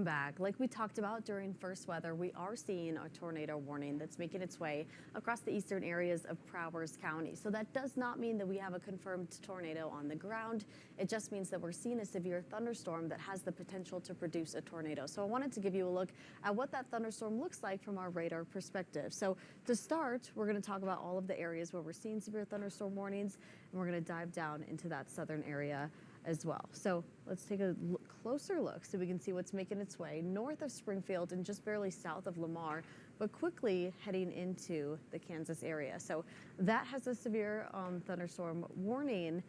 back. Like we talked about during first weather, we are seeing a tornado warning that's making its way across the eastern areas of Prowers County. So that does not mean that we have a confirmed tornado on the ground. It just means that we're seeing a severe thunderstorm that has the potential to produce a tornado. So I wanted to give you a look at what that thunderstorm looks like from our radar perspective. So to start, we're going to talk about all of the areas where we're seeing severe thunderstorm warnings, and we're going to dive down into that southern area as well. So let's take a closer look so we can see what's making its way north of Springfield and just barely south of Lamar, but quickly heading into the Kansas area. So that has a severe thunderstorm warning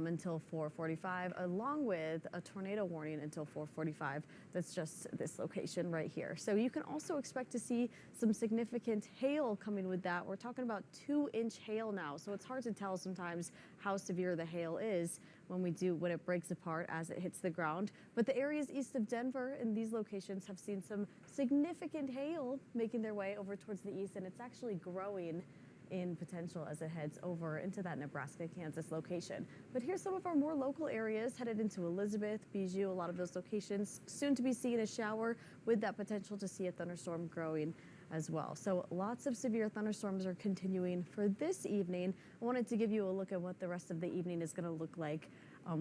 until 4:45, along with a tornado warning until 4:45. That's just this location right here. So you can also expect to see some significant hail coming with that. We're talking about 2-inch hail now, so it's hard to tell sometimes how severe the hail is when it breaks apart as it hits the ground. But the areas east of Denver in these locations have seen some significant hail making their way over towards the east, and it's actually growing in potential as it heads over into that Nebraska, Kansas location. But here's some of our more local areas headed into Elizabeth, Bijou, a lot of those locations soon to be seeing a shower with that potential to see a thunderstorm growing as well. So lots of severe thunderstorms are continuing for this evening. I wanted to give you a look at what the rest of the evening is going to look like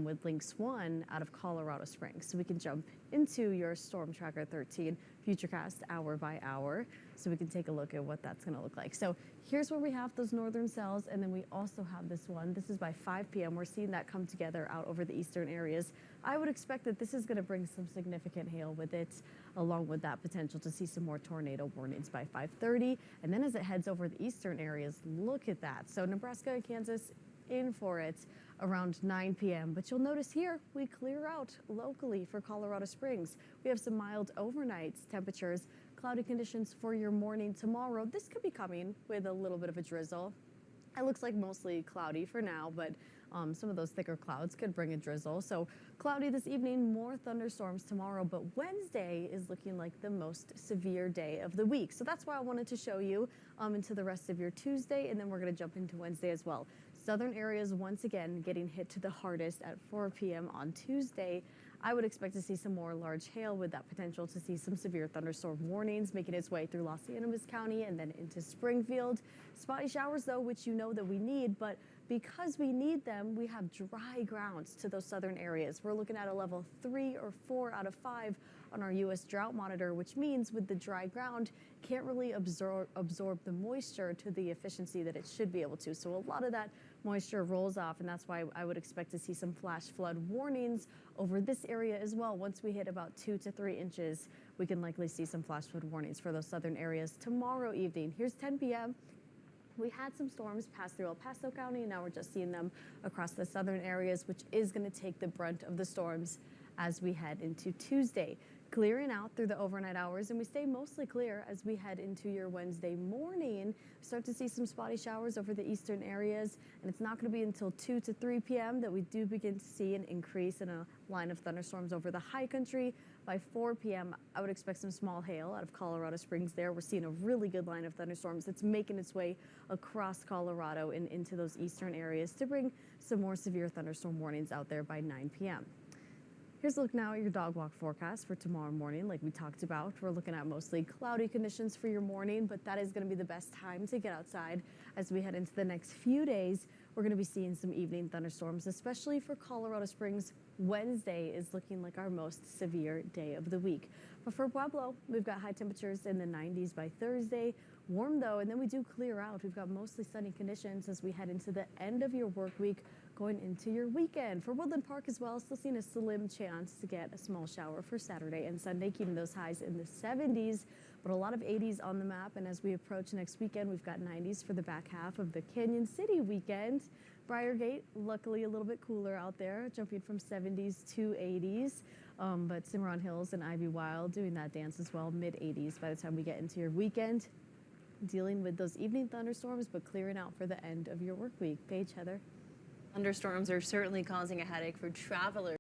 with Lynx 1 out of Colorado Springs. So we can jump into your Storm Tracker 13 Futurecast hour by hour so we can take a look at what that's going to look like. So here's where we have those northern cells, and then we also have this one. This is by 5 p.m. We're seeing that come together out over the eastern areas. I would expect that this is going to bring some significant hail with it, along with that potential to see some more tornado warnings by 5:30. And then as it heads over the eastern areas, look at that. So Nebraska and Kansas in for it around 9 p.m. But you'll notice here we clear out locally for Colorado Springs. We have some mild overnight temperatures, cloudy conditions for your morning tomorrow. This could be coming with a little bit of a drizzle. It looks like mostly cloudy for now, but some of those thicker clouds could bring a drizzle. So cloudy this evening, more thunderstorms tomorrow, but Wednesday is looking like the most severe day of the week. So that's why I wanted to show you into the rest of your Tuesday, and then we're going to jump into Wednesday as well. Southern areas once again getting hit to the hardest at 4 p.m. on Tuesday. I would expect to see some more large hail with that potential to see some severe thunderstorm warnings making its way through Los Angeles County and then into Springfield. Spotty showers though, which you know that we need, but because we need them, we have dry grounds to those southern areas. We're looking at a level 3 or 4 out of 5 on our U.S. drought monitor, which means with the dry ground, can't really absorb the moisture to the efficiency that it should be able to. So a lot of that moisture rolls off, and that's why I would expect to see some flash flood warnings over this area as well. Once we hit about 2 to 3 inches, we can likely see some flash flood warnings for those southern areas tomorrow evening. Here's 10 p.m. We had some storms pass through El Paso County, and now we're just seeing them across the southern areas, which is going to take the brunt of the storms as we head into Tuesday. Clearing out through the overnight hours, and we stay mostly clear as we head into your Wednesday morning. Start to see some spotty showers over the eastern areas, and it's not going to be until 2 to 3 p.m. that we do begin to see an increase in a line of thunderstorms over the high country. By 4 p.m., I would expect some small hail out of Colorado Springs there. We're seeing a really good line of thunderstorms that's making its way across Colorado and into those eastern areas to bring some more severe thunderstorm warnings out there by 9 p.m. Here's a look now at your dog walk forecast for tomorrow morning. Like we talked about, we're looking at mostly cloudy conditions for your morning, but that is going to be the best time to get outside as we head into the next few days. We're going to be seeing some evening thunderstorms, especially for Colorado Springs. Wednesday is looking like our most severe day of the week. But for Pueblo, we've got high temperatures in the 90s by Thursday. Warm though, and then we do clear out. We've got mostly sunny conditions as we head into the end of your work week, going into your weekend. For Woodland Park as well, still seeing a slim chance to get a small shower for Saturday and Sunday, keeping those highs in the 70s, but a lot of 80s on the map. And as we approach next weekend, we've got 90s for the back half of the Canyon City weekend. Briargate, luckily a little bit cooler out there, jumping from 70s to 80s. But Cimarron Hills and Ivy Wild doing that dance as well, mid 80s by the time we get into your weekend. Dealing with those evening thunderstorms, but clearing out for the end of your work week. Paige, Heather. Thunderstorms are certainly causing a headache for travelers.